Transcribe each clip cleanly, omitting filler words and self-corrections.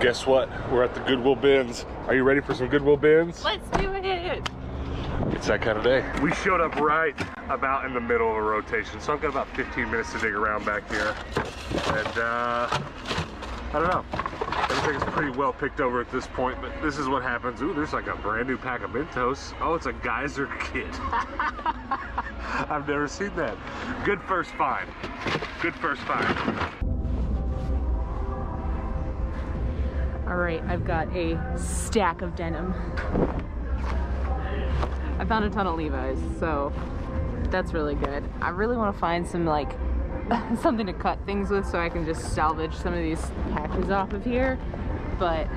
Guess what? We're at the Goodwill bins. Are you ready for some Goodwill bins? Let's do it. It's that kind of day. We showed up right about in the middle of a rotation, so I've got about 15 minutes to dig around back here. And I don't know. Everything's pretty well picked over at this point, but this is what happens. Ooh, there's like a brand new pack of Mentos. Oh, it's a geyser kit. I've never seen that. Good first find. Good first find. All right, I've got a stack of denim. I found a ton of Levi's, so that's really good. I really want to find some like something to cut things with so I can just salvage some of these patches off of here, but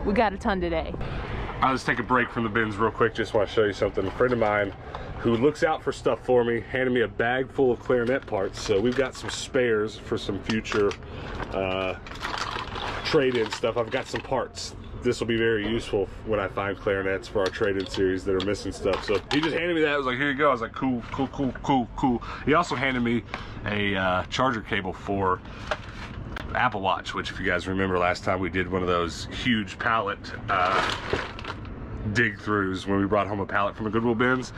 we got a ton today. I'll just take a break from the bins real quick. Just want to show you something. A friend of mine who looks out for stuff for me handed me a bag full of clarinet parts, so we've got some spares for some future trade-in stuff. I've got some parts. This will be very useful when I find clarinets for our trade-in series that are missing stuff. So he just handed me that. I was like, here you go. I was like, cool, cool, cool, cool, cool. He also handed me a charger cable for Apple Watch, which if you guys remember last time we did one of those huge pallet dig throughs when we brought home a pallet from the Goodwill bins.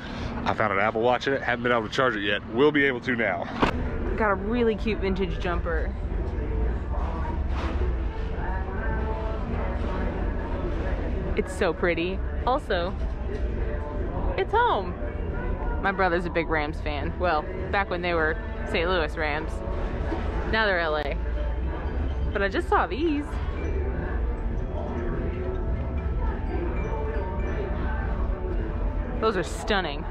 I found an Apple Watch in it. Haven't been able to charge it yet. We'll be able to now. Got a really cute vintage jumper. It's so pretty. Also, it's home. My brother's a big Rams fan. Well, back when they were St. Louis Rams. Now they're LA. But I just saw these. Those are stunning.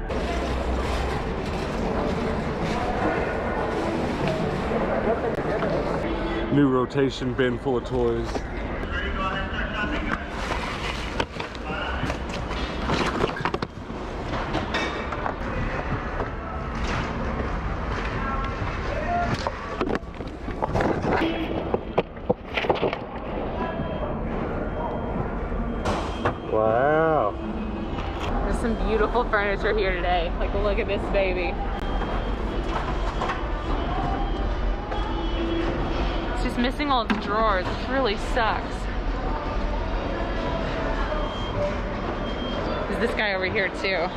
New rotation bin full of toys. Wow. There's some beautiful furniture here today. Like, look at this baby. It's just missing all the drawers, which really sucks. There's this guy over here too.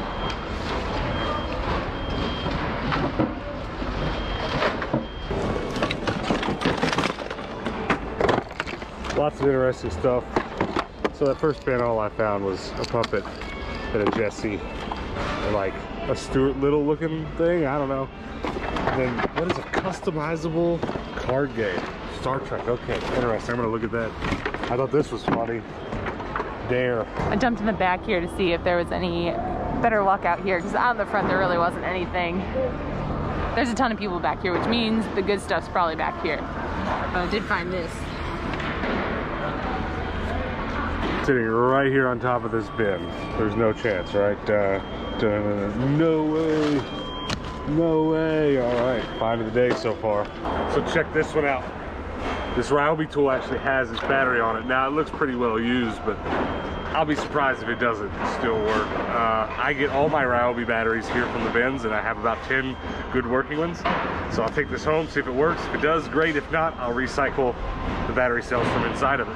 Lots of interesting stuff. So that first bin, all I found was a puppet and a Jessie, and like a Stuart Little looking thing, I don't know. And then what is a customizable card game? Star Trek, okay, interesting, I'm gonna look at that. I thought this was funny. Dare. I jumped in the back here to see if there was any better luck out here, because out in the front there really wasn't anything. There's a ton of people back here, which means the good stuff's probably back here. But I did find this. Sitting right here on top of this bin. There's no chance, right? No way. No way. All right, find of the day so far. So check this one out. This Ryobi tool actually has its battery on it. Now it looks pretty well used, but I'll be surprised if it doesn't still work. I get all my Ryobi batteries here from the bins, and I have about 10 good working ones. So I'll take this home, see if it works. If it does, great. If not, I'll recycle the battery cells from inside of it.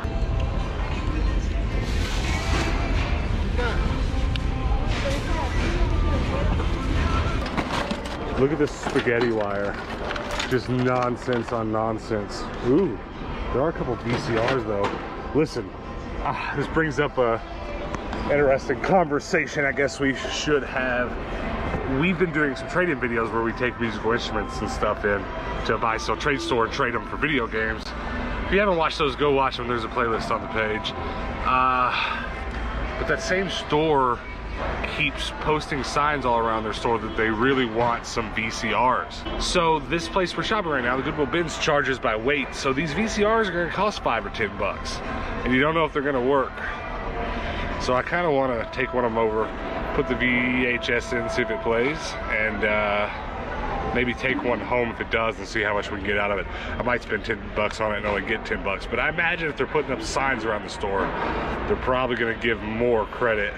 Look at this spaghetti wire. Just nonsense on nonsense. Ooh, there are a couple VCRs though. Listen, this brings up a interesting conversation I guess we should have. We've been doing some trade-in videos where we take musical instruments and stuff in to a buy-sell trade store and trade them for video games. If you haven't watched those, go watch them. There's a playlist on the page. But that same store keeps posting signs all around their store that they really want some VCRs. So this place we're shopping right now, the Goodwill Bins, charges by weight. So these VCRs are gonna cost $5 or $10, and you don't know if they're gonna work. So I kind of want to take one of them over, put the VHS in, see if it plays, and maybe take one home if it does and see how much we can get out of it. I might spend $10 on it and only get $10, but I imagine if they're putting up signs around the store, they're probably gonna give more credit,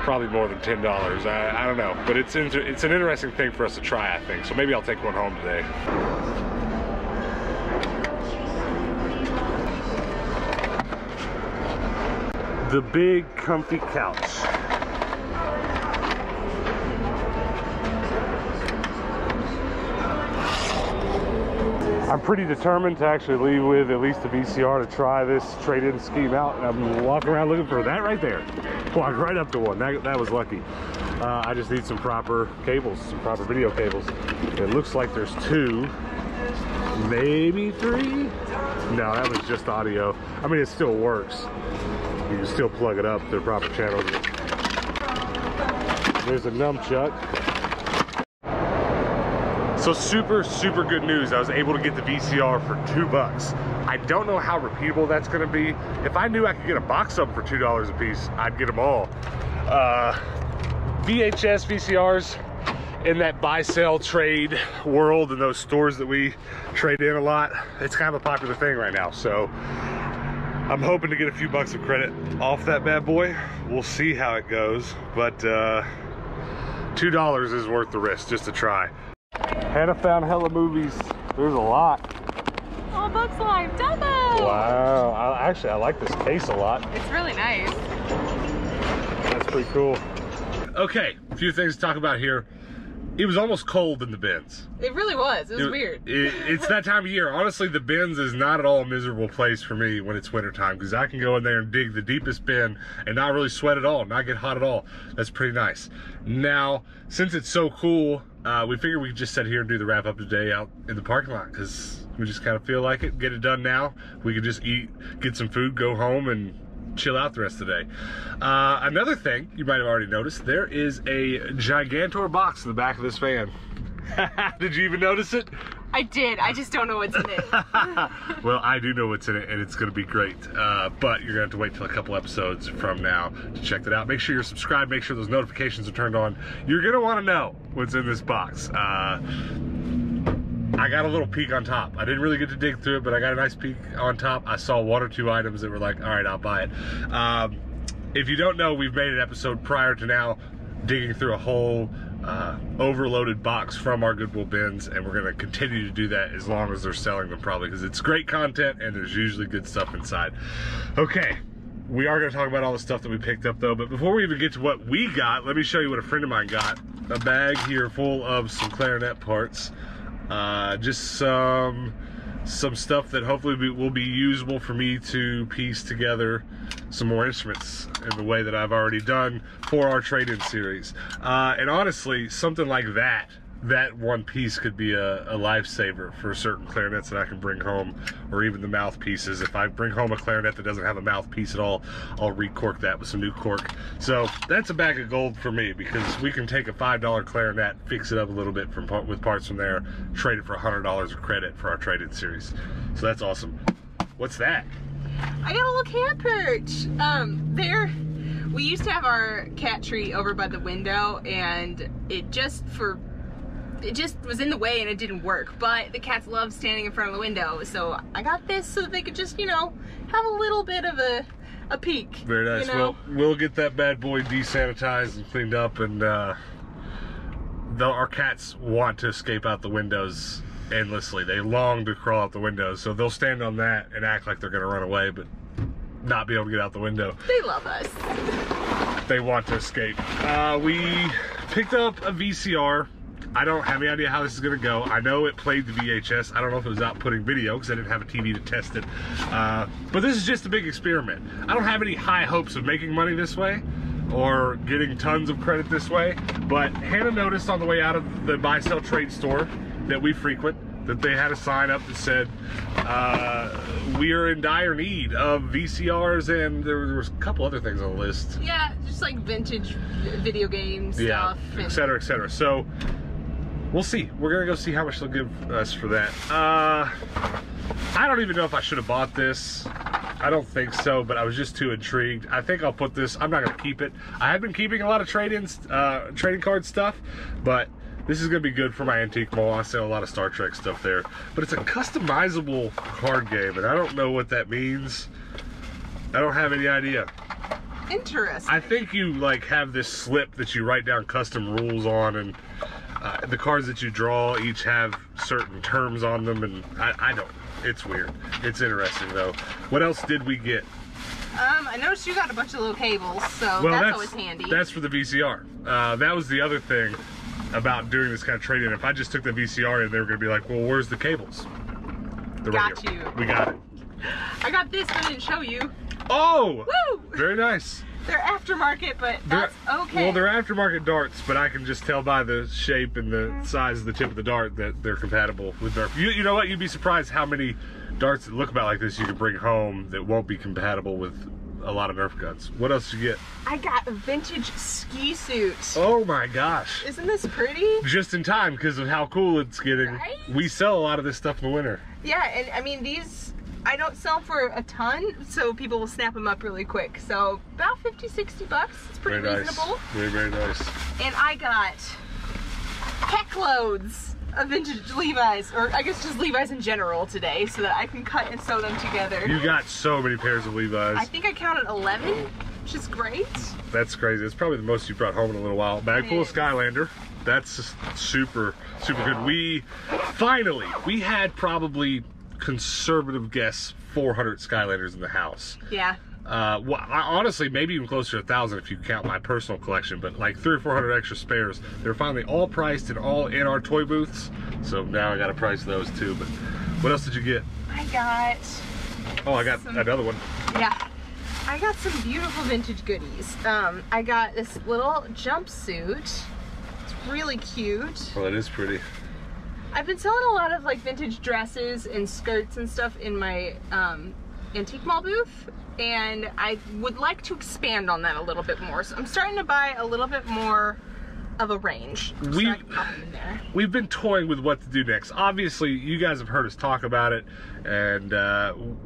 probably more than $10. I don't know, but it's an interesting thing for us to try, I think. So maybe I'll take one home today. the big comfy couch. I'm pretty determined to actually leave with at least a VCR to try this trade-in scheme out. And I'm walking around looking for that right there. Walked right up to one. That was lucky. I just need some proper cables, some proper video cables. It looks like there's 2, maybe 3. No, that was just audio. I mean, it still works. You can still plug it up to the proper channels. There's a nunchuck. So super good news. I was able to get the VCR for $2. I don't know how repeatable that's gonna be. If I knew I could get a box of them for $2 a piece, I'd get them all. VHS VCRs in that buy sell trade world and those stores that we trade in a lot, it's kind of a popular thing right now. So I'm hoping to get a few bucks of credit off that bad boy. We'll see how it goes, but $2 is worth the risk just to try. Hannah found hella movies. There's a lot. Oh, Bugs Life, Dumbo! Wow, I like this case a lot. It's really nice. That's pretty cool. Okay, a few things to talk about here. It was almost cold in the bins. It really was. It was weird. It's that time of year. Honestly, the bins is not at all a miserable place for me when it's wintertime, because I can go in there and dig the deepest bin and not really sweat at all, not get hot at all. That's pretty nice. Now, since it's so cool, we figured we could just sit here and do the wrap up today out in the parking lot, because we just kind of feel like it. Get it done now. We could just eat, get some food, go home, and chill out the rest of the day. Another thing you might have already noticed, there is a Gigantor box in the back of this van. Did you even notice it? I did. I just don't know what's in it. Well, I do know what's in it, and it's going to be great. But you're going to have to wait till a couple episodes from now to check that out. Make sure you're subscribed. Make sure those notifications are turned on. You're going to want to know what's in this box. I got a little peek on top. I didn't really get to dig through it, but I got a nice peek on top. I saw 1 or 2 items that were like, all right, I'll buy it. If you don't know, we've made an episode prior to now digging through a whole overloaded box from our Goodwill bins, and we're going to continue to do that as long as they're selling them, probably, because it's great content and there's usually good stuff inside. Okay, we are going to talk about all the stuff that we picked up, though, but before we even get to what we got, let me show you what a friend of mine got. A bag here full of some clarinet parts. Just some stuff that hopefully will be usable for me to piece together some more instruments in the way that I've already done for our trade-in series. And honestly, something like that one piece could be a lifesaver for certain clarinets that I can bring home, or even the mouthpieces. If I bring home a clarinet that doesn't have a mouthpiece at all, I'll recork that with some new cork. So that's a bag of gold for me, because we can take a $5 clarinet, fix it up a little bit with parts from there, trade it for $100 of credit for our trade-in series. So that's awesome. What's that? I got a little cat perch. We used to have our cat tree over by the window, and it just was in the way and it didn't work, but the cats love standing in front of the window, so I got this so that they could just, you know, have a little bit of a peek. Very nice. You know? Well, we'll get that bad boy desanitized and cleaned up, and though our cats want to escape out the windows endlessly. They long to crawl out the windows, so they'll stand on that and act like they're gonna run away, but not be able to get out the window. They love us. They want to escape. We picked up a VCR. I don't have any idea how this is gonna go. I know it played the VHS. I don't know if it was outputting video because I didn't have a TV to test it. But this is just a big experiment. I don't have any high hopes of making money this way or getting tons of credit this way, but Hannah noticed on the way out of the buy sell trade store that we frequent that they had a sign up that said we are in dire need of VCRs, and there was a couple other things on the list. Yeah, just like vintage video game stuff. Yeah, et cetera, et cetera. So we'll see. We're gonna go see how much they'll give us for that. I don't even know if I should have bought this. I don't think so, but I was just too intrigued. I think I'll put this, I'm not gonna keep it. I have been keeping a lot of trading card stuff, but this is gonna be good for my antique mall. I sell a lot of Star Trek stuff there, but it's a customizable card game, and I don't know what that means. I don't have any idea. Interesting. I think you like have this slip that you write down custom rules on, and the cards that you draw each have certain terms on them, and I don't. It's weird. It's interesting though. What else did we get? I noticed you got a bunch of little cables, so Well, that's always handy. That's for the VCR. That was the other thing about doing this kind of trade-in. If I just took the VCR in, they were going to be like, well, where's the cables? The got radio. you. We got it. I got this, but I didn't show you. Oh! Woo! Very nice. They're aftermarket, but that's okay. Well, they're aftermarket darts, but I can just tell by the shape and the size of the tip of the dart that they're compatible with dart. You know what? You'd be surprised how many darts that look about like this you can bring home that won't be compatible with a lot of Nerf guns. What else did you get? I got a vintage ski suit. Oh my gosh. Isn't this pretty? Just in time because of how cool it's getting. Right? We sell a lot of this stuff in the winter. Yeah, and I mean, these, I don't sell for a ton, so people will snap them up really quick. So about 50, 60 bucks. It's pretty Very reasonable. Nice. Very, very nice. And I got heck loads of vintage Levi's, or I guess just Levi's in general today, so that I can cut and sew them together. You got so many pairs of Levi's. I think I counted 11, which is great. That's crazy. It's probably the most you brought home in a little while. Bag full of Skylander. That's super, super good. We had probably, conservative guess, 400 Skylanders in the house. Yeah. Well, honestly, maybe even closer to 1,000 if you count my personal collection, but like 300 or 400 extra spares. They're finally all priced and all in our toy booths, so now I got to price those too. But what else did you get? I got... Oh, I got another one. Yeah. I got some beautiful vintage goodies. I got this little jumpsuit. It's really cute. Oh, that is pretty. I've been selling a lot of like vintage dresses and skirts and stuff in my antique mall booth, and I would like to expand on that a little bit more. So I'm starting to buy a little bit more of a range. So I can pop them in there. We've been toying with what to do next. Obviously, you guys have heard us talk about it, and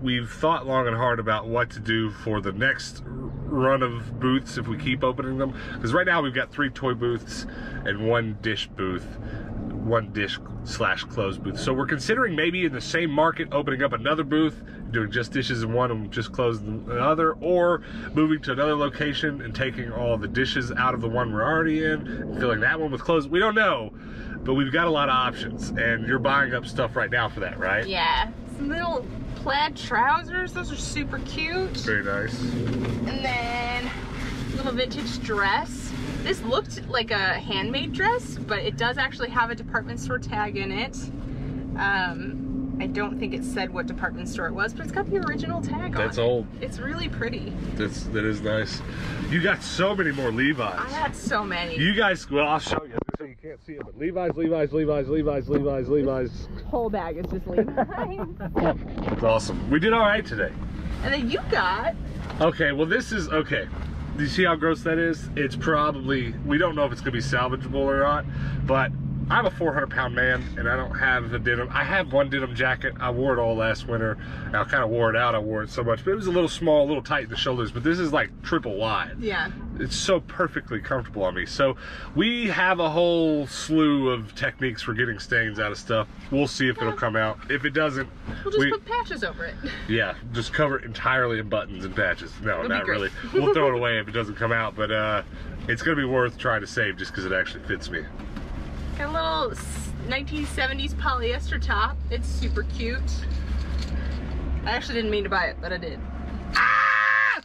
we've thought long and hard about what to do for the next run of booths if we keep opening them. Because right now we've got 3 toy booths and 1 dish booth. 1 dish/closed booth. So we're considering maybe in the same market opening up another booth, doing just dishes in one and just closing the other, or moving to another location and taking all the dishes out of the one we're already in and filling that one with clothes. We don't know, but we've got a lot of options, and you're buying up stuff right now for that, right? Yeah. Some little plaid trousers. Those are super cute. Very nice. And then a little vintage dress. This looked like a handmade dress, but it does actually have a department store tag in it. I don't think it said what department store it was, but it's got the original tag on it. That's old. It's really pretty. That is nice. You got so many more Levi's. I got so many. You guys, well, I'll show you so you can't see it, but Levi's. Whole bag is just Levi's. That's awesome. We did all right today. And then you got... Okay, well this is, okay. Do you see how gross that is? It's probably, we don't know if it's gonna be salvageable or not, but I'm a 400-pound man and I don't have a denim. I have 1 denim jacket. I wore it all last winter. I kind of wore it out. I wore it so much, but it was a little small, a little tight in the shoulders, but this is like triple wide. Yeah. It's so perfectly comfortable on me. So we have a whole slew of techniques for getting stains out of stuff. We'll see if it'll come out. If it doesn't, we'll just put patches over it. Yeah, just cover it entirely in buttons and patches. No, It'll not really. We'll throw it away if it doesn't come out, but it's gonna be worth trying to save just because it actually fits me. Got a little 1970s polyester top. It's super cute. I actually didn't mean to buy it, but I did. Ah!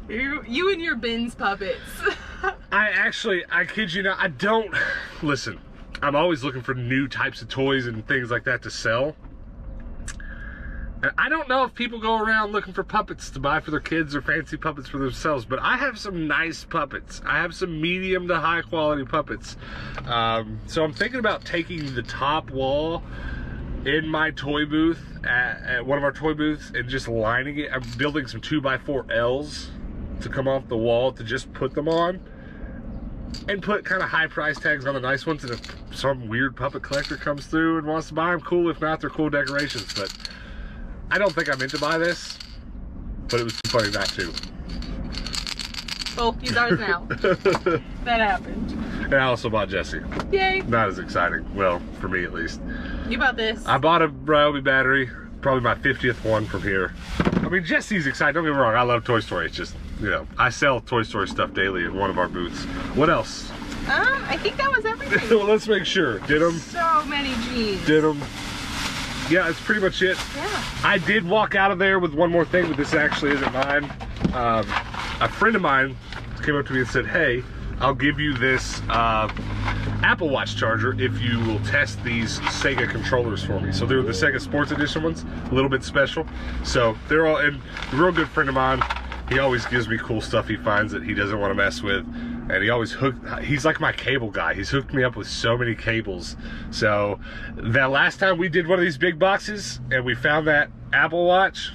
You and your BINS puppets. I kid you not, I don't, listen, I'm always looking for new types of toys and things like that to sell. And I don't know if people go around looking for puppets to buy for their kids or fancy puppets for themselves, but I have some nice puppets. I have some medium to high quality puppets. So I'm thinking about taking the top wall in my toy booth, at one of our toy booths, and just lining it. I'm building some 2x4 L's to come off the wall to just put them on. And put kind of high price tags on the nice ones, and if some weird puppet collector comes through and wants to buy them, cool. If not, they're cool decorations, but I don't think I meant to buy this, but it was too funny not to. Well, he's ours now. That happened. And I also bought Jesse. Yay. Not as exciting. Well, for me at least. You bought this. I bought a Ryobi battery. Probably my 50th one from here. I mean, Jesse's excited. Don't get me wrong. I love Toy Story. It's just, you know, I sell Toy Story stuff daily in one of our booths. What else? I think that was everything. Well, let's make sure. Did them? So many jeans. Did them? yeah, that's pretty much it. Yeah. I did walk out of there with one more thing, but this actually isn't mine. A friend of mine came up to me and said, hey, I'll give you this Apple Watch charger if you will test these Sega controllers for me. So they're the Sega Sports Edition ones, a little bit special. So they're all, and a real good friend of mine, he always gives me cool stuff he finds that he doesn't want to mess with. And he always he's like my cable guy. He's hooked me up with so many cables. So that last time we did one of these big boxes and we found that Apple Watch,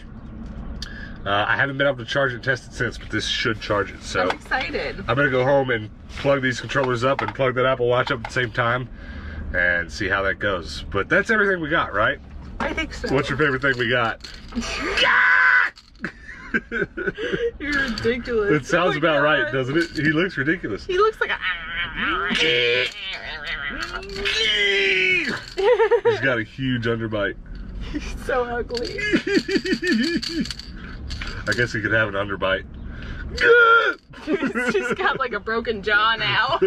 I haven't been able to charge it and test it since, but this should charge it. So I'm excited. I'm gonna go home and plug these controllers up and plug that Apple Watch up at the same time and see how that goes. But that's everything we got, right? I think so. What's your favorite thing we got? You're ridiculous. It sounds about right, doesn't it? He looks ridiculous. He looks like a... He's got a huge underbite. He's so ugly. I guess he could have an underbite. He's got like a broken jaw now.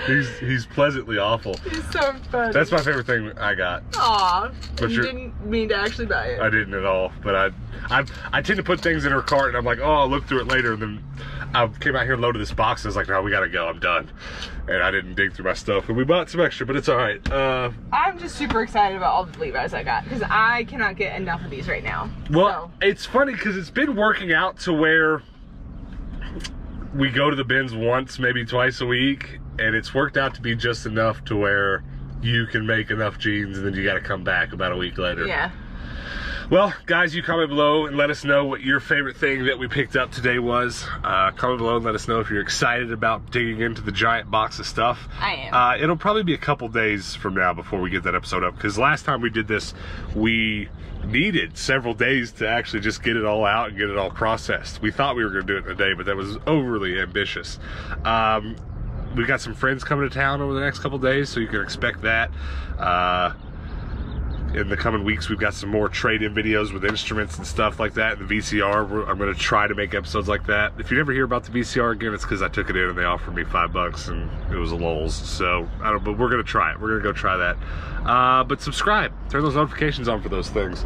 he's pleasantly awful. He's so funny. That's my favorite thing I got. Aw, But you didn't mean to actually buy it. I didn't at all, but I tend to put things in her cart and I'm like, oh, I'll look through it later, and then I came out here and loaded this box and I was like, no, we gotta go, I'm done. And I didn't dig through my stuff, and we bought some extra, but it's all right. I'm just super excited about all the Levi's I got, because I cannot get enough of these right now. Well, it's funny because it's been working out to where we go to the bins once, maybe twice a week, and it's worked out to be just enough to where you can make enough jeans and then you got to come back about a week later. Yeah. Well, guys, you comment below and let us know what your favorite thing that we picked up today was. Comment below and let us know if you're excited about digging into the giant box of stuff. I am. It'll probably be a couple days from now before we get that episode up, because last time we did this, we needed several days to actually just get it all out and get it all processed. We thought we were going to do it in a day, but that was overly ambitious. We've got some friends coming to town over the next couple days, so you can expect that. In the coming weeks, we've got some more trade-in videos with instruments and stuff like that. And the VCR, I'm going to try to make episodes like that. If you never hear about the VCR again, it's because I took it in and they offered me $5 and it was a lulz. So, I don't know, but we're going to try it. We're going to go try that. But subscribe. Turn those notifications on for those things.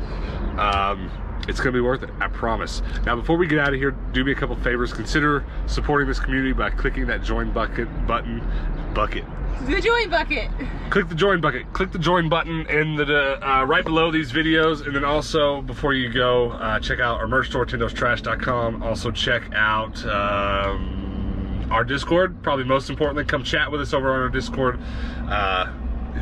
It's going to be worth it, I promise. Now, before we get out of here, do me a couple favors. Consider supporting this community by clicking that join button. The join bucket. Click the join bucket. Click the join button in the right below these videos, and then also before you go, check out our merch store, tindostrash.com. Also check out our Discord. Probably most importantly, come chat with us over on our Discord.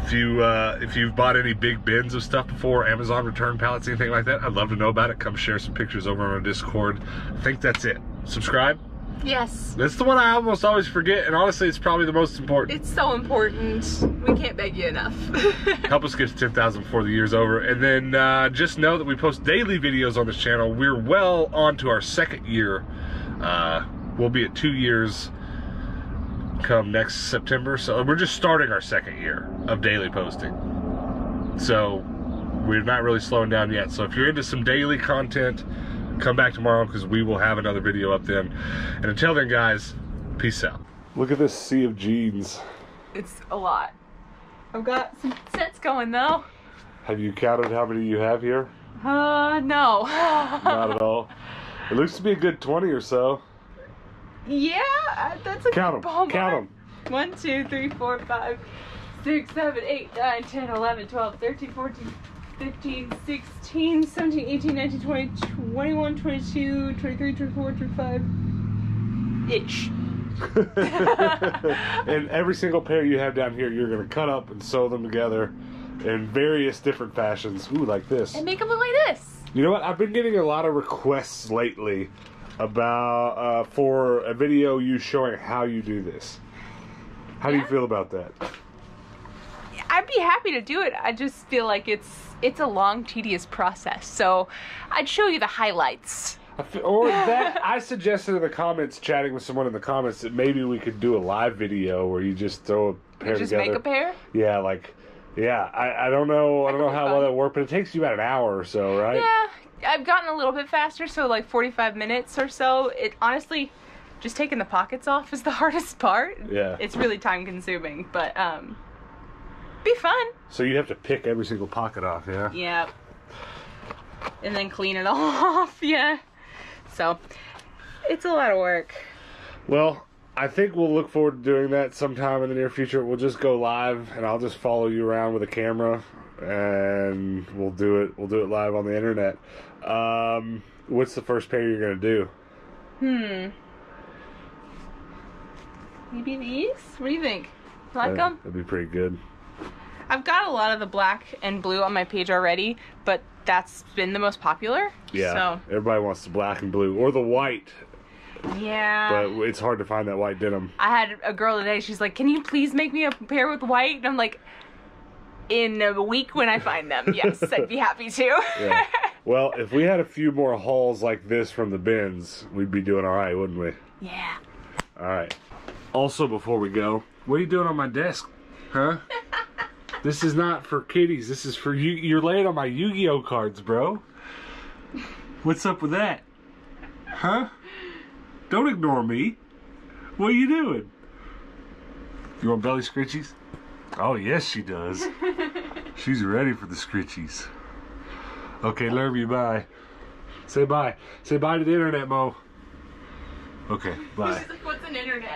If you've bought any big bins of stuff before, Amazon return pallets, anything like that, I'd love to know about it. Come share some pictures over on our Discord. I think that's it. Subscribe. Yes. That's the one I almost always forget, and honestly, it's probably the most important. It's so important. We can't beg you enough. Help us get to 10,000 before the year's over. And then just know that we post daily videos on this channel. We're well on to our second year. We'll be at 2 years come next September. So we're just starting our second year of daily posting. So we're not really slowing down yet. So if you're into some daily content, come back tomorrow because we will have another video up then. And until then, guys, peace out. Look at this sea of jeans. It's a lot. I've got some sets going though. Have you counted how many you have here? No. Not at all. It looks to be a good 20 or so. Yeah, that's a count good them. Count them. 1, 2, 3, 4, 5, 6, 7, 8, 9, 10, 11, 12, 13, 14, 15, 16, 17, 18, 19, 20, 21, 22, 23, 24, 25 ish. And every single pair you have down here, you're going to cut up and sew them together in various different fashions. Ooh, like this. And make them look like this. You know what? I've been getting a lot of requests lately about for a video you showing how you do this. How do you feel about that? I'd be happy to do it. I just feel like it's a long, tedious process. So I'd show you the highlights. I suggested in the comments, chatting with someone in the comments, that maybe we could do a live video where you just throw a pair just together. Make a pair? Yeah, I don't know how well that worked, but it takes you about an hour or so, right? Yeah, I've gotten a little bit faster, so like 45 minutes or so. It honestly, just taking the pockets off is the hardest part. Yeah. It's really time consuming, but Be fun. So you have to pick every single pocket off, yeah? Yep. And then clean it all off, yeah. So, it's a lot of work. Well, I think we'll look forward to doing that sometime in the near future. We'll just go live, and I'll just follow you around with a camera, and we'll do it live on the internet. What's the first pair you're gonna do? Maybe these? What do you think? Like them? That'd be pretty good. I've got a lot of the black and blue on my page already, but that's been the most popular. Yeah, so. Everybody wants the black and blue, or the white. Yeah. But it's hard to find that white denim. I had a girl today, she's like, can you please make me a pair with white? And I'm like, in a week when I find them, yes, I'd be happy to. Yeah. Well, if we had a few more hauls like this from the bins, we'd be doing all right, wouldn't we? Yeah. All right. Also, before we go, what are you doing on my desk? Huh? This is not for kiddies. This is for you. You're laying on my Yu-Gi-Oh cards, bro. What's up with that? Huh? Don't ignore me. What are you doing? You want belly scritchies? Oh, yes, she does. She's ready for the scritchies. Okay, love you. Bye. Say bye. Say bye to the internet, Mo. Okay, bye. What's an internet?